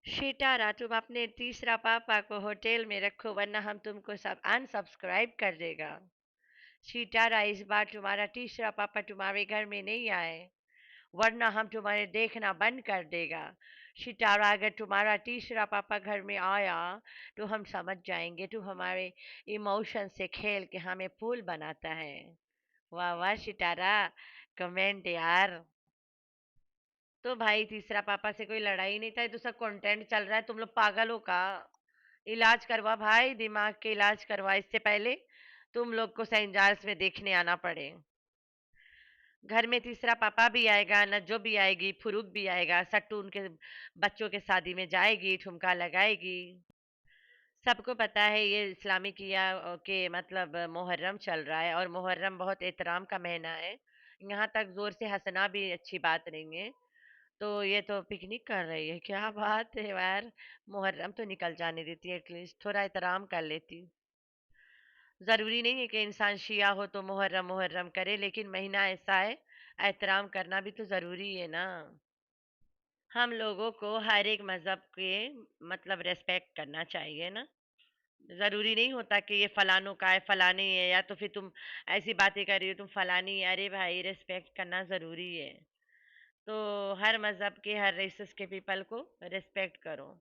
शिटारा, तुम अपने तीसरा पापा को होटल में रखो वरना हम तुमको सब अनसब्सक्राइब कर देगा। शिटारा, इस बार तुम्हारा तीसरा पापा तुम्हारे घर में नहीं आए वरना हम तुम्हारे देखना बंद कर देगा। सितारा, अगर तुम्हारा तीसरा पापा घर में आया तो हम समझ जाएंगे तू हमारे इमोशन से खेल के हमें फूल बनाता है। वाह वाह सितारा, कमेंट यार। तो भाई तीसरा पापा से कोई लड़ाई नहीं था, ये तो सब कंटेंट चल रहा है। तुम लोग पागल हो का? इलाज करवा भाई, दिमाग के इलाज करवा इससे पहले तुम लोग को सेंट जॉर्ज में देखने आना पड़े। घर में तीसरा पापा भी आएगा, नज्जो भी आएगी, फुरुक भी आएगा, सट्टू उनके बच्चों के शादी में जाएगी, ठुमका लगाएगी। सबको पता है ये इस्लामिक या के मतलब मुहर्रम चल रहा है और मुहर्रम बहुत एहतराम का महीना है। यहाँ तक जोर से हंसना भी अच्छी बात नहीं है। तो ये तो पिकनिक कर रही है, क्या बात है यार। मुहर्रम तो निकल जाने देती है, एटलीस्ट थोड़ा एहतराम कर लेती। जरूरी नहीं है कि इंसान शिया हो तो मुहर्रम मुहर्रम करे, लेकिन महीना ऐसा है, एहतराम करना भी तो जरूरी है ना। हम लोगों को हर एक मजहब के मतलब रेस्पेक्ट करना चाहिए ना। जरूरी नहीं होता कि ये फलानों का है, फलानी है, या तो फिर तुम ऐसी बातें कर रही हो तुम फलानी है। अरे भाई, रेस्पेक्ट करना जरूरी है। तो हर मजहब के हर रेसेस के पीपल को रेस्पेक्ट करो।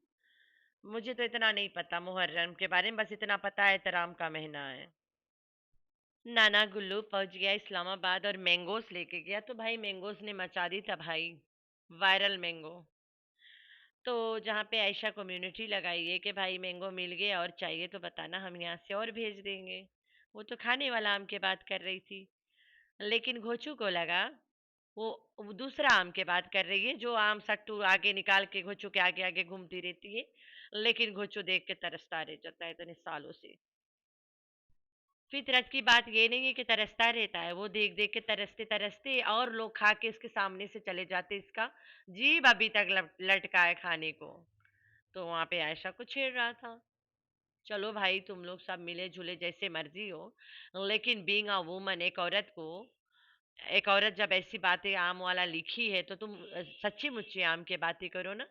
मुझे तो इतना नहीं पता मुहर्रम के बारे में, बस इतना पता है एहतराम का महीना है। नाना गुल्लू पहुंच गया इस्लामाबाद और मैंगोस लेके गया, तो भाई मैंगोस ने मचा दी था भाई, वायरल मैंगो। तो जहाँ पे आयशा कम्युनिटी लगाई है कि भाई मैंगो मिल गया और चाहिए तो बताना, हम यहाँ से और भेज देंगे। वो तो खाने वाला आम की बात कर रही थी, लेकिन घोचू को लगा वो दूसरा आम की बात कर रही है, जो आम सट्टू आगे निकाल के घोचू के आगे आगे घूमती रहती है। लेकिन घोचू देख के तरसता रह जाता है इतने सालों से। फितरत की बात ये नहीं है कि तरसता रहता है, वो देख देख के तरसते तरसते और लोग खा के इसके सामने से चले जाते, इसका जीभ अभी तक लटका है खाने को। तो वहां पे आयशा को छेड़ रहा था। चलो भाई, तुम लोग सब मिले जुले जैसे मर्जी हो, लेकिन बीइंग अ वुमन, एक औरत जब ऐसी बातें आम वाला लिखी है तो तुम सच्ची मुच्ची आम की बातें करो ना।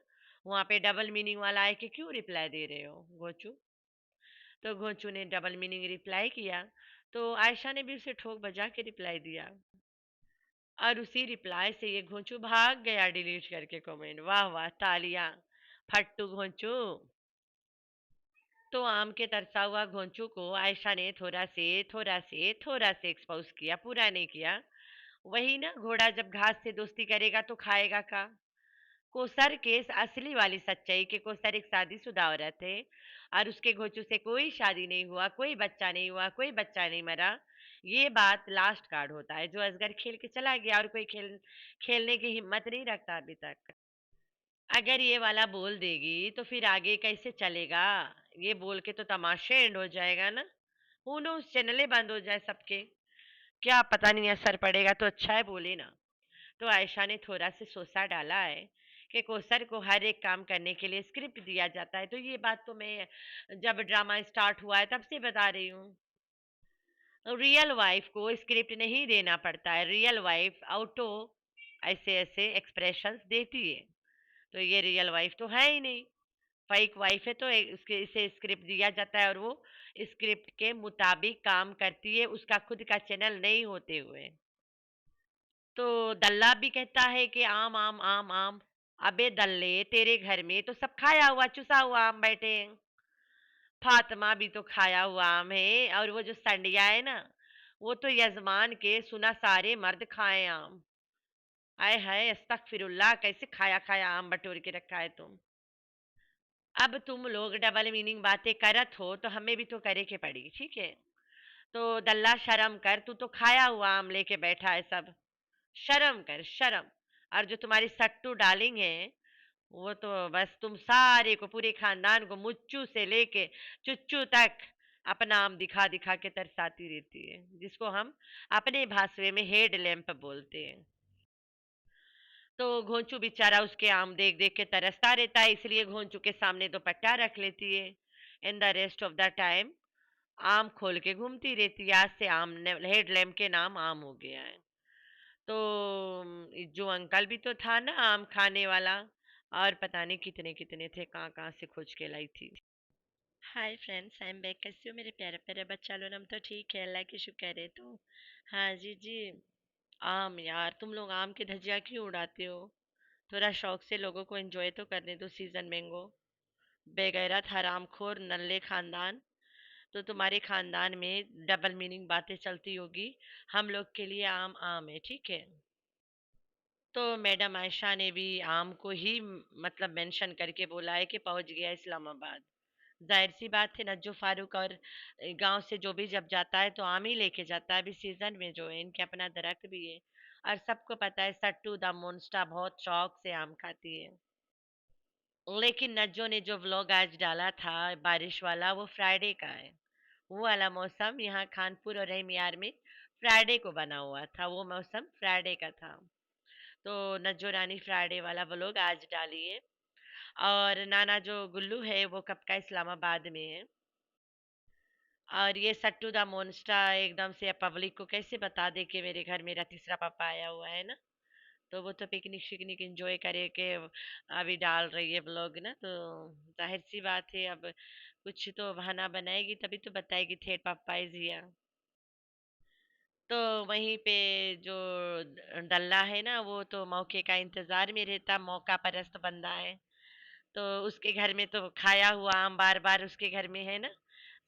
वहां पे डबल मीनिंग वाला है कि क्यों रिप्लाई दे रहे हो गोचू। तो गोचू ने डबल मीनिंग रिप्लाई किया, तो आयशा ने भी उसे ठोक बजा के रिप्लाई दिया। और उसी रिप्लाई से ये घोंचू भाग गया डिलीट करके कमेंट। वाह वाह, तालियां, फट्टू घोंचू। तो आम के तरसा हुआ घोंचू को आयशा ने थोड़ा से एक्सपोज किया, पूरा नहीं किया। वही ना, घोड़ा जब घास से दोस्ती करेगा तो खाएगा का। कोसर के असली वाली सच्चाई कि कोसर एक शादीशुदा औरत है और उसके घोंचू से कोई शादी नहीं हुआ, कोई बच्चा नहीं हुआ, कोई बच्चा नहीं मरा। ये बात लास्ट कार्ड होता है, जो असगर खेल के चला गया और कोई खेलने की हिम्मत नहीं रखता अभी तक। अगर ये वाला बोल देगी तो फिर आगे कैसे चलेगा? ये बोल के तो तमाशे एंड हो जाएगा ना। हु नोस, चैनलें बंद हो जाए सबके, क्या पता नहीं असर पड़ेगा। तो अच्छा है बोले ना। तो आयशा ने थोड़ा से सोसा डाला है कि कोसर को हर एक काम करने के लिए स्क्रिप्ट दिया जाता है। तो ये बात तो मैं जब ड्रामा स्टार्ट हुआ है तब से बता रही हूँ। रियल वाइफ को स्क्रिप्ट नहीं देना पड़ता है, रियल वाइफ ऑटो ऐसे ऐसे एक्सप्रेशंस देती है। तो ये रियल वाइफ तो है ही नहीं, फेक वाइफ है। तो उसके इसे स्क्रिप्ट दिया जाता है और वो स्क्रिप्ट के मुताबिक काम करती है, उसका खुद का चैनल नहीं होते हुए। तो दल्ला भी कहता है कि आम आम आम आम। अबे दल्ले, तेरे घर में तो सब खाया हुआ चुसा हुआ आम बैठे हैं। फातिमा भी तो खाया हुआ आम है, और वो जो संडिया है ना, वो तो यजमान के सुना सारे मर्द खाए आम। आय हाय अस्तगफिरुल्लाह, कैसे खाया खाया आम बटोर के रखा है तुम। अब तुम लोग डबल मीनिंग बातें करत हो तो हमें भी तो करे के पड़ी, ठीक है। तो दल्ला शर्म कर, तू तो खाया हुआ आम लेके बैठा है सब। शर्म कर, शर्म। और जो तुम्हारी सट्टू डार्लिंग है, वो तो बस तुम सारे को, पूरे खानदान को, मुच्चू से लेके चुच्चू तक अपना आम दिखा दिखा के तरसाती रहती है, जिसको हम अपने भाषा में हेड लैंप बोलते हैं। तो घोंचू बेचारा उसके आम देख देख के तरसता रहता है, इसलिए घोंचू के सामने दुपट्टा रख लेती है। In the rest of the time आम खोल के घूमती रहती है। आज से आम हेड लैम्प के नाम आम हो गया है। तो जो अंकल भी तो था ना आम खाने वाला, और पता नहीं कितने कितने थे, कहाँ कहाँ से खोज के लाई थी। Hi friends, I am back. कैसे हो मेरे प्यारे प्यारे बच्चा लोग? हम तो ठीक है, अल्लाह की शुक्र है। तो हाँ जी जी। आम यार, तुम लोग आम की धज्जियां क्यों उड़ाते हो? थोड़ा शौक से लोगों को एंजॉय तो करने दो सीजन मैंगो। बेगैरत हरामखोर नल्ले खानदान। तो तुम्हारे खानदान में डबल मीनिंग बातें चलती होगी। हम लोग के लिए आम आम है, ठीक है। तो मैडम आयशा ने भी आम को ही मतलब मेंशन करके बोला है कि पहुंच गया इस्लामाबाद। जाहिर सी बात है, नज्जो फारूक और गांव से जो भी जब जाता है तो आम ही लेके जाता है। अभी सीजन में जो है इनके अपना दरख्त भी है। और सबको पता है सट्टू द मोन्स्टा बहुत शौक से आम खाती है। लेकिन नज्जो ने जो व्लॉग आज डाला था बारिश वाला, वो फ्राइडे का है। वो वाला मौसम यहाँ खानपुर और रहमियार में फ्राइडे को बना हुआ था। वो मौसम फ्राइडे का था। तो नज्जो रानी फ्राइडे वाला व्लॉग आज डाली है। और नाना जो गुल्लू है वो कब का इस्लामाबाद में है। और ये सट्टू द मोन्स्टा एकदम से पब्लिक को कैसे बता दे कि मेरे घर मेरा तीसरा पापा आया हुआ है ना। तो वो तो पिकनिक शिकनिक एंजॉय करे के अभी डाल रही है ब्लॉग ना। तो जाहिर सी बात है, अब कुछ तो बहाना बनाएगी तभी तो बताएगी थे पापा इज हियर। तो वहीं पे जो डल्ला है ना, वो तो मौके का इंतजार में रहता, मौका परस्त बंदा है। तो उसके घर में तो खाया हुआ आम बार बार उसके घर में है ना।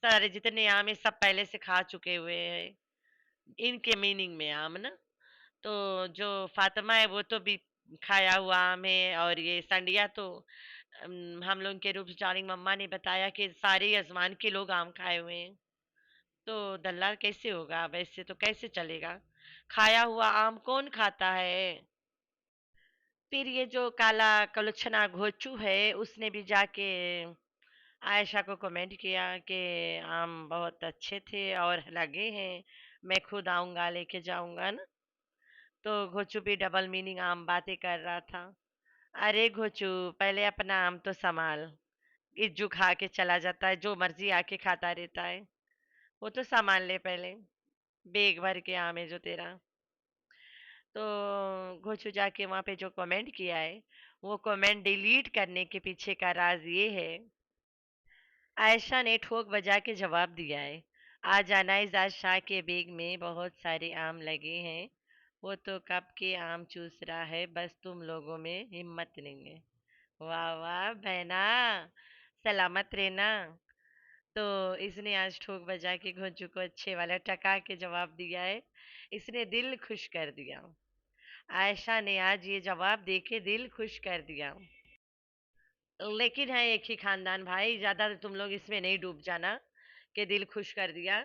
सारे जितने आम है सब पहले से खा चुके हुए हैं, इनके मीनिंग में आम ना। तो जो फातिमा है वो तो भी खाया हुआ आम है। और ये संडिया तो हम लोग के रूप डार्लिंग मम्मा ने बताया कि सारे आजमान के लोग आम खाए हुए हैं। तो दल्ला कैसे होगा? वैसे तो कैसे चलेगा? खाया हुआ आम कौन खाता है? फिर ये जो काला कलुच्छना घोचू है उसने भी जाके आयशा को कमेंट किया कि आम बहुत अच्छे थे और लगे हैं, मैं खुद आऊंगा लेके जाऊंगा ना। तो घोचू भी डबल मीनिंग आम बातें कर रहा था। अरे घोचू, पहले अपना आम तो संभाल। इज्जू खा के चला जाता है, जो मर्जी आके खाता रहता है। वो तो संभाल ले पहले। बेग भर के आम है जो तेरा। तो घोचू जाके वहां पे जो कमेंट किया है, वो कमेंट डिलीट करने के पीछे का राज ये है। आयशा ने ठोक बजा के जवाब दिया है। आज अनाइजा शाह के बेग में बहुत सारे आम लगे हैं। वो तो कब के आम चूस रहा है, बस तुम लोगों में हिम्मत नहीं है। वाह वाह बहना, सलामत रहना। तो इसने आज ठोक बजा के घोंचू को अच्छे वाला टका के जवाब दिया है। इसने दिल खुश कर दिया। आयशा ने आज ये जवाब देके दिल खुश कर दिया। लेकिन है एक ही खानदान भाई, ज्यादा तुम लोग इसमें नहीं डूब जाना कि दिल खुश कर दिया।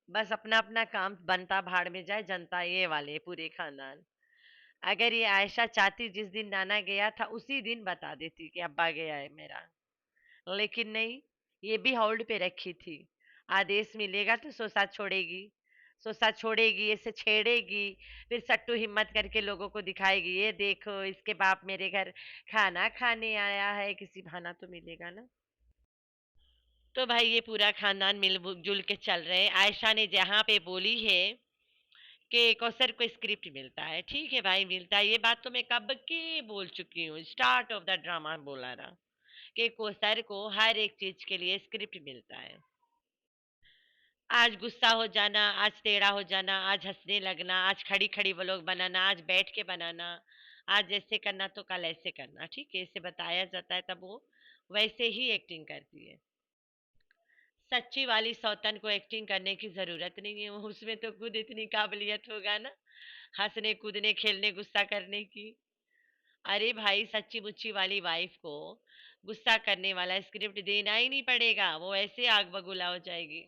बस अपना अपना काम बनता भाड़ में जाए, जनता ये वाले पूरे खानदान। अगर ये आयशा चाहती जिस दिन नाना गया था उसी दिन बता देती कि अब्बा गया है मेरा। लेकिन नहीं, ये भी होल्ड पे रखी थी। आदेश मिलेगा तो सोसा छोड़ेगी। सोसा छोड़ेगी, इसे छेड़ेगी। फिर सट्टू हिम्मत करके लोगों को दिखाएगी, ये देखो इसके बाप मेरे घर खाना खाने आया है, किसी बहाना तो मिलेगा ना। तो भाई ये पूरा खानदान मिलजुल के चल रहे हैं। आयशा ने जहाँ पे बोली है कि कौसर को स्क्रिप्ट मिलता है, ठीक है भाई मिलता है। ये बात तो मैं कब की बोल चुकी हूँ, स्टार्ट ऑफ द ड्रामा बोला रहा कि कौसर को हर एक चीज के लिए स्क्रिप्ट मिलता है। आज गुस्सा हो जाना, आज टेढ़ा हो जाना, आज हंसने लगना, आज खड़ी खड़ी व्लॉग बनाना, आज बैठ के बनाना, आज ऐसे करना तो कल ऐसे करना, ठीक है। इसे बताया जाता है तब वो वैसे ही एक्टिंग करती है। सच्ची वाली सौतन को एक्टिंग करने की जरूरत नहीं है, उसमें तो खुद इतनी काबिलियत होगा ना, हंसने कूदने खेलने गुस्सा करने की। अरे भाई, सच्ची मुच्ची वाली वाइफ को गुस्सा करने वाला स्क्रिप्ट देना ही नहीं पड़ेगा, वो ऐसे आग बगुला हो जाएगी।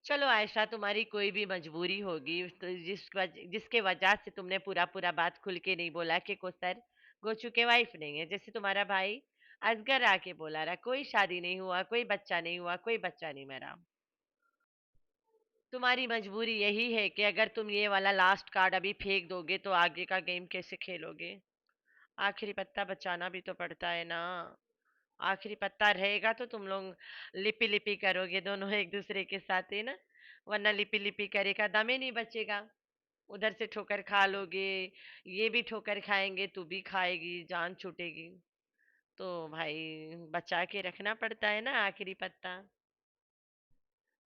चलो आयशा, तुम्हारी कोई भी मजबूरी होगी तो जिसके वजह से तुमने पूरा पूरा बात खुल के नहीं बोला कि कोसर गोचू के वाइफ नहीं है। जैसे तुम्हारा भाई असगर आके बोला रहा, कोई शादी नहीं हुआ, कोई बच्चा नहीं हुआ, कोई बच्चा नहीं मरा। तुम्हारी मजबूरी यही है कि अगर तुम ये वाला लास्ट कार्ड अभी फेंक दोगे तो आगे का गेम कैसे खेलोगे? आखिरी पत्ता बचाना भी तो पड़ता है ना। आखिरी पत्ता रहेगा तो तुम लोग लिपि लिपि करोगे दोनों एक दूसरे के साथ, है ना। वरना लिपि लिपि करे का दम ही नहीं बचेगा। उधर से ठोकर खा लोगे, ये भी ठोकर खाएंगे, तू भी खाएगी, जान छूटेगी। तो भाई बचा के रखना पड़ता है ना आखिरी पत्ता।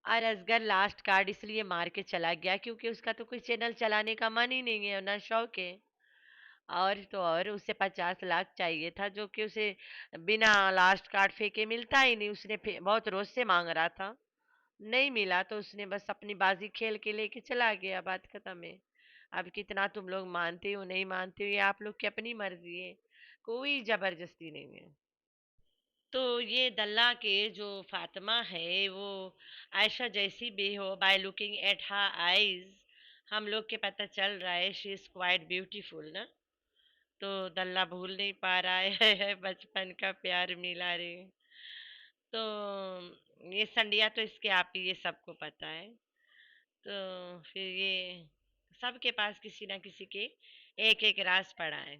और असगर लास्ट कार्ड इसलिए मार के चला गया क्योंकि उसका तो कोई चैनल चलाने का मन ही नहीं है, ना शौक है। और तो और उसे 50 लाख चाहिए था, जो कि उसे बिना लास्ट कार्ड फेंके मिलता ही नहीं। उसने बहुत रोज से मांग रहा था, नहीं मिला तो उसने बस अपनी बाजी खेल के लेके चला गया, बात खत्म है। अब कितना तुम लोग मानते हो नहीं मानते हो, ये आप लोग की अपनी मर्जी है, कोई जबरदस्ती नहीं है। तो ये दल्ला के जो फातिमा है वो आयशा जैसी भी हो, by looking at her eyes हम लोग के पता चल रहा है शी इज क्वाइट ब्यूटीफुल ना। तो दल्ला भूल नहीं पा रहा है बचपन का प्यार मिला रे। तो ये संडिया तो इसके आप ही, ये सबको पता है। तो फिर ये सबके पास किसी ना किसी के एक एक राज पड़ा है।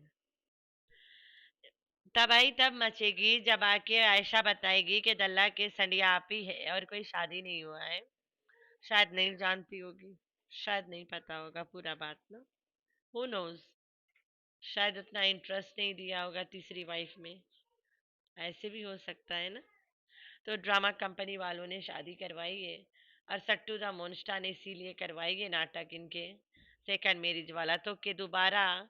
तब आई तब मचेगी जब आके आयशा बताएगी कि दल्ला के संडिया आप ही है और कोई शादी नहीं हुआ है। शायद नहीं जानती होगी, शायद नहीं पता होगा पूरा बात ना। हु नोज, शायद उतना इंटरेस्ट नहीं दिया होगा तीसरी वाइफ में, ऐसे भी हो सकता है ना। तो ड्रामा कंपनी वालों ने शादी करवाई है, और सट्टू द मोन्स्टा ने इसीलिए करवाई है नाटक इनके सेकंड मैरिज वाला, तो कि दोबारा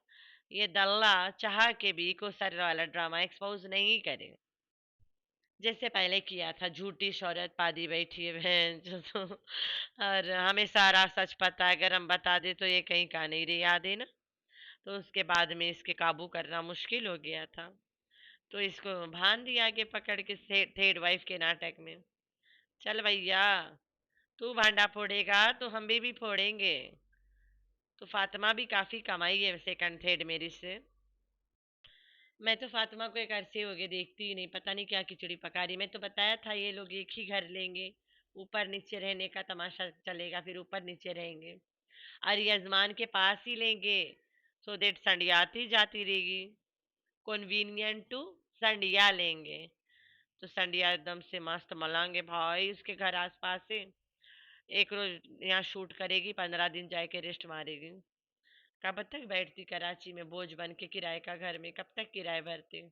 ये दल्ला चाह के भी को सर वाला ड्रामा एक्सपोज नहीं करे, जैसे पहले किया था। झूठी शौहरत पादी बैठी है बहन जो तो, और हमें सारा सच पता है, अगर हम बता दे तो ये कहीं का नहीं रही, याद है ना। तो उसके बाद में इसके काबू करना मुश्किल हो गया था, तो इसको भान दिया आगे पकड़ के थर्ड वाइफ के नाटक में। चल भैया, तू भांडा फोड़ेगा तो हम भी फोड़ेंगे। तो फातिमा भी काफी कमाई है सेकंड थर्ड मेरी से। मैं तो फातिमा को एक अरसे हो गए देखती ही नहीं, पता नहीं क्या खिचड़ी पका रही। मैं तो बताया था ये लोग एक ही घर लेंगे, ऊपर नीचे रहने का तमाशा चलेगा, फिर ऊपर नीचे रहेंगे और यजमान के पास ही लेंगे, सो देट संडियाती जाती रहेगी। कन्वीनियंट टू संडिया लेंगे, तो संडिया एकदम से मस्त मलांगे भाई उसके घर आसपास से। एक रोज यहाँ शूट करेगी, 15 दिन जाके रेस्ट मारेगी। कब तक बैठती कराची में बोझ बन के किराए का घर में, कब तक किराए भरते।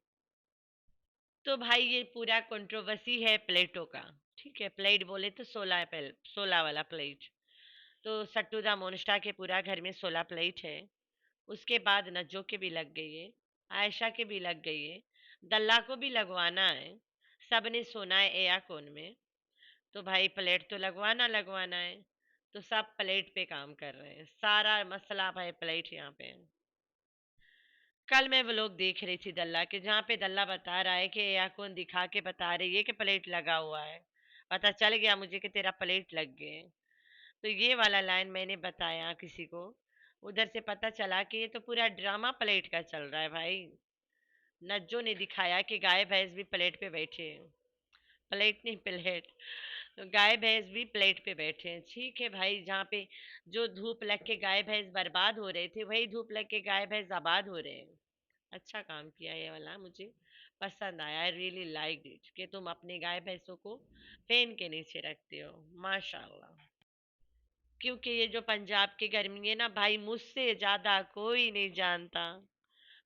तो भाई ये पूरा कंट्रोवर्सी है प्लेटों का। ठीक है, प्लेट बोले तो 16 वाला प्लेट। तो सट्टू दा मोनिस्टा के पूरा घर में 16 प्लेट है। उसके बाद नज्जो के भी लग गई है, आयशा के भी लग गई है, दल्ला को भी लगवाना है। सबने सोना है एया कोन में, तो भाई प्लेट तो लगवाना लगवाना है। तो सब प्लेट पे काम कर रहे हैं, सारा मसला भाई प्लेट यहाँ पे है। कल मैं व्लॉग देख रही थी दल्ला के, जहाँ पे दल्ला बता रहा है कि या कौन दिखा के बता रही है कि प्लेट लगा हुआ है, पता चल गया मुझे कि तेरा प्लेट लग गए। तो ये वाला लाइन मैंने बताया किसी को, उधर से पता चला कि ये तो पूरा ड्रामा प्लेट का चल रहा है भाई। नज्जो ने दिखाया कि गाय भैंस भी प्लेट पे बैठे हैं, प्लेट नहीं प्लेट। तो गाय भैंस भी प्लेट पे बैठे हैं, ठीक है भाई। जहाँ पे जो धूप लग के गाय भैंस बर्बाद हो रहे थे, वही धूप लग के गाय भैंस आबाद हो रहे हैं। अच्छा काम किया ये वाला, मुझे पसंद आया, आई रियली लाइक इट कि तुम अपने गाय भैंसों को फैन के नीचे रखते हो, माशाल्लाह। क्योंकि ये जो पंजाब की गर्मी है ना भाई, मुझसे ज्यादा कोई नहीं जानता।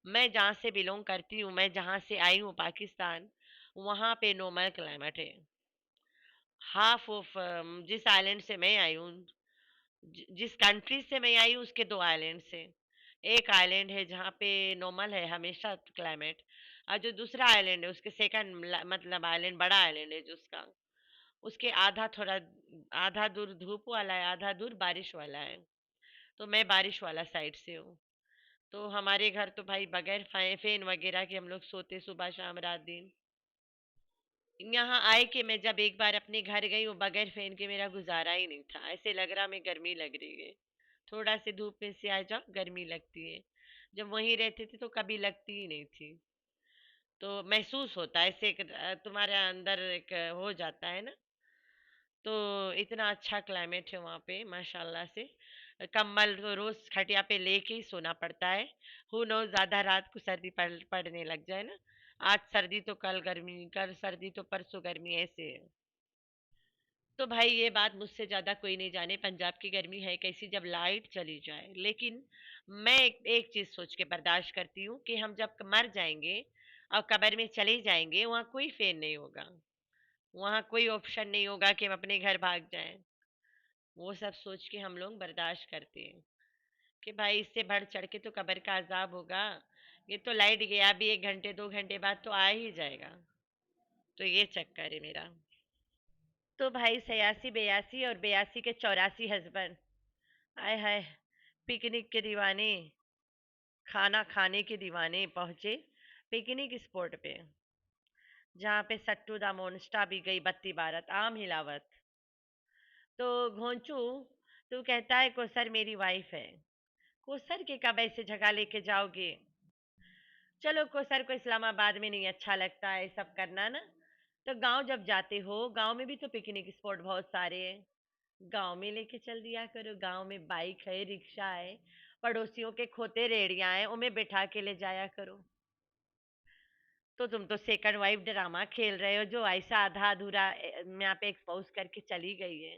मैं जहाँ से बिलोंग करती हूँ, मैं जहाँ से आई हूँ पाकिस्तान, वहाँ पे नॉर्मल क्लाइमेट है। हाफ ऑफ जिस आइलैंड से मैं आई हूँ, जिस कंट्री से मैं आई हूँ उसके दो आइलैंड से। एक आइलैंड है जहाँ पे नॉर्मल है हमेशा क्लाइमेट, और जो दूसरा आइलैंड है उसके सेकंड मतलब आइलैंड, बड़ा आइलैंड है जो उसका, उसके आधा थोड़ा, आधा दूर धूप वाला है, आधा दूर बारिश वाला है। तो मैं बारिश वाला साइड से हूँ। तो हमारे घर तो भाई बगैर फैन वगैरह के हम लोग सोते, सुबह शाम रात दिन। यहाँ आए कि मैं जब एक बार अपने घर गई, वो बगैर फैन के मेरा गुजारा ही नहीं था, ऐसे लग रहा मैं गर्मी लग रही है। थोड़ा से धूप में से आ जाओ गर्मी लगती है, जब वहीं रहते थे तो कभी लगती ही नहीं थी। तो महसूस होता है ऐसे तुम्हारे अंदर एक हो जाता है ना। तो इतना अच्छा क्लाइमेट है वहाँ पे माशाल्लाह से। कंबल तो रोज खटिया पे लेके ही सोना पड़ता है। हु नो, ज्यादा रात को सर्दी पड़ने लग जाए ना। आज सर्दी तो कल गर्मी, कल सर्दी तो परसों गर्मी, ऐसे है। तो भाई ये बात मुझसे ज्यादा कोई नहीं जाने पंजाब की गर्मी है कैसी जब लाइट चली जाए, लेकिन मैं एक चीज सोच के बर्दाश्त करती हूँ कि हम जब मर जाएंगे और कब्र में चले जाएंगे, वहां कोई फेर नहीं होगा, वहां कोई ऑप्शन नहीं होगा कि हम अपने घर भाग जाएं। वो सब सोच के हम लोग बर्दाश्त करते हैं कि भाई इससे बढ़ चढ़ के तो कब्र का अजाब होगा। ये तो लाइट गया भी 1 घंटे 2 घंटे बाद तो आ ही जाएगा। तो ये चक्कर है मेरा। तो भाई 86 82 और 82 के 84 हस्बैंड, आय हाय, पिकनिक के दीवाने, खाना खाने के दीवाने पहुंचे पिकनिक स्पॉट पे, जहाँ पे सट्टू दा मोनस्टा भी गई बत्ती बारत आम हिलावत। तो घोंचू, तू कहता है कोसर मेरी वाइफ है। कोसर के कब ऐसे जगह लेके जाओगे? चलो कोसर को इस्लामाबाद में नहीं अच्छा लगता है सब करना ना, तो गांव जब जाते हो गांव में भी तो पिकनिक स्पॉट बहुत सारे हैं, गांव में लेके चल दिया करो। गांव में बाइक है, रिक्शा है, पड़ोसियों के खोते रेड़ियां हैं, उन्हें बैठा के ले जाया करो। तो तुम तो सेकंड वाइफ ड्रामा खेल रहे हो, जो ऐसा आधा अधूरा यहाँ पे एक्सपोज करके चली गई है।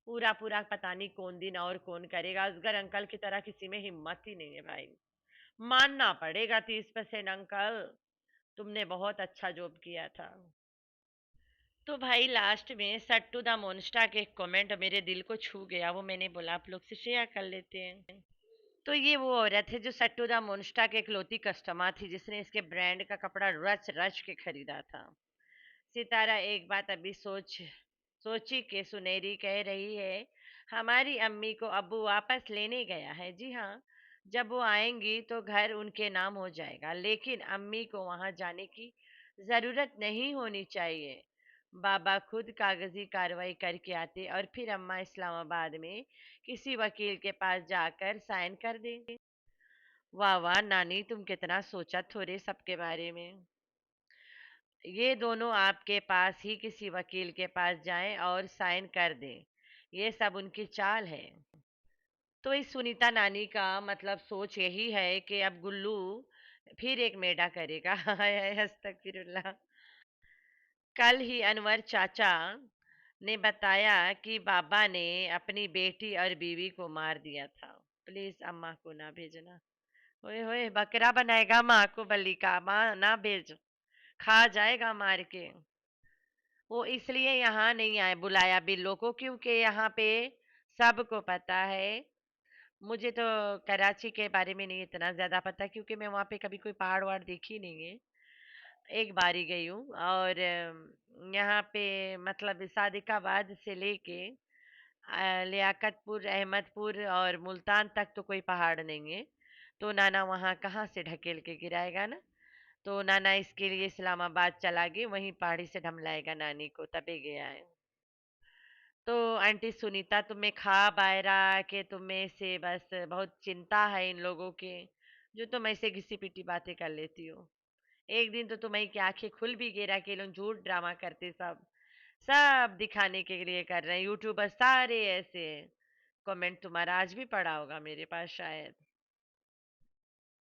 पूरा पूरा पता नहीं कौन दिन और कौन करेगा। असगर अंकल की तरह किसी में हिम्मत ही नहीं है भाई। मानना पड़ेगा 30% अंकल, तुमने बहुत अच्छा जॉब किया था। तो भाई लास्ट में सट्टू द मोन्स्टा के एक कमेंट मेरे दिल को छू गया, वो मैंने बोला आप लोग से शेयर कर लेते हैं। तो ये वो औरत है जो सट्टू द मोन्स्टा के इकलौती कस्टमर थी जिसने इसके ब्रांड का कपड़ा रच रच के खरीदा था। सितारा एक बात अभी सोची के सुनहरी कह रही है, हमारी अम्मी को अब्बू वापस लेने गया है। जी हाँ, जब वो आएंगी तो घर उनके नाम हो जाएगा, लेकिन अम्मी को वहां जाने की जरूरत नहीं होनी चाहिए। बाबा खुद कागजी कार्रवाई करके आते और फिर अम्मा इस्लामाबाद में किसी वकील के पास जाकर साइन कर दें। वाह वाह नानी, तुम कितना सोचा थोड़े सबके बारे में। ये दोनों आपके पास ही किसी वकील के पास जाएं और साइन कर दें, ये सब उनकी चाल है। तो इस सुनीता नानी का मतलब सोच यही है कि अब गुल्लू फिर एक मेढा करेगा। हाय हाय अस्तगफिरुल्लाह। कल ही अनवर चाचा ने बताया कि बाबा ने अपनी बेटी और बीवी को मार दिया था। प्लीज अम्मा को ना भेजना। ओए होए, बकरा बनाएगा माँ को बलि का, माँ ना भेज, खा जाएगा मार के। वो इसलिए यहाँ नहीं आए बुलाया बिल्लो को, क्योंकि यहाँ पे सबको पता है। मुझे तो कराची के बारे में नहीं इतना ज्यादा पता, क्योंकि मैं वहाँ पे कभी कोई पहाड़ वहाड़ देखी नहीं है। एक बार ही गई हूँ। और यहाँ पे मतलब सादिकाबाद से लेके लियाकतपुर, अहमदपुर और मुल्तान तक तो कोई पहाड़ नहीं है। तो नाना वहाँ कहाँ से ढकेल के गिराएगा ना। तो नाना इसके लिए इस्लामाबाद चला गया, वहीं पहाड़ी से ढमलाएगा नानी को, तबे गया है। तो आंटी सुनीता, तुम्हें ख्वाब आए रहा कि तुम्हें से बस बहुत चिंता है इन लोगों के, जो तुम ऐसे घिसी पिटी बातें कर लेती हो। एक दिन तो तुम्हारी की आंखें खुल भी गिरा कि लोग झूठ ड्रामा करते, सब सब दिखाने के लिए कर रहे हैं, यूट्यूबर सारे ऐसे हैं। कमेंट तुम्हारा आज भी पड़ा होगा मेरे पास शायद।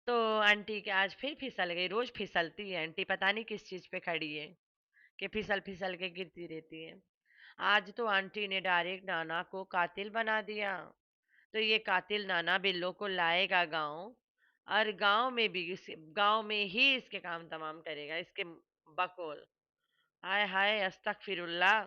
तो आंटी के आज फिर फिसल गई, रोज फिसलती है आंटी, पता नहीं किस चीज पे खड़ी है कि फिसल फिसल के गिरती रहती है। आज तो आंटी ने डायरेक्ट नाना को कातिल बना दिया। तो ये कातिल नाना बिल्लो को लाएगा गांव, और गांव में ही इसके काम तमाम करेगा, इसके बकौल। हाय हाय अस्तगफिरुल्लाह।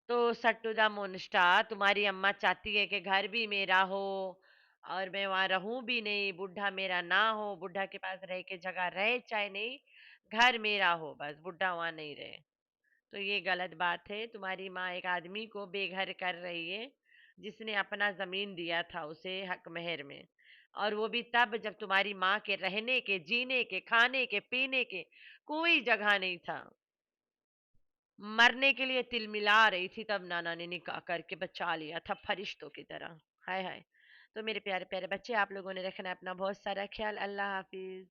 तो सट्टूदा मुनस्टा, तुम्हारी अम्मा चाहती है कि घर भी मेरा हो और मैं वहां रहूं भी नहीं, बुढ़ा मेरा ना हो, बुढ़ा के पास रह के जगह रहे चाहे नहीं, घर मेरा हो बस, बुढ़ा वहां नहीं रहे। तो ये गलत बात है। तुम्हारी माँ एक आदमी को बेघर कर रही है जिसने अपना जमीन दिया था उसे हक महर में, और वो भी तब जब तुम्हारी माँ के रहने के, जीने के, खाने के, पीने के कोई जगह नहीं था। मरने के लिए तिलमिला रही थी, तब नाना ने निकाह करके बचा लिया था फरिश्तों की तरह। हाय हाय। तो मेरे प्यारे प्यारे बच्चे, आप लोगों ने रखना है अपना बहुत सारा ख्याल। अल्लाह हाफिज।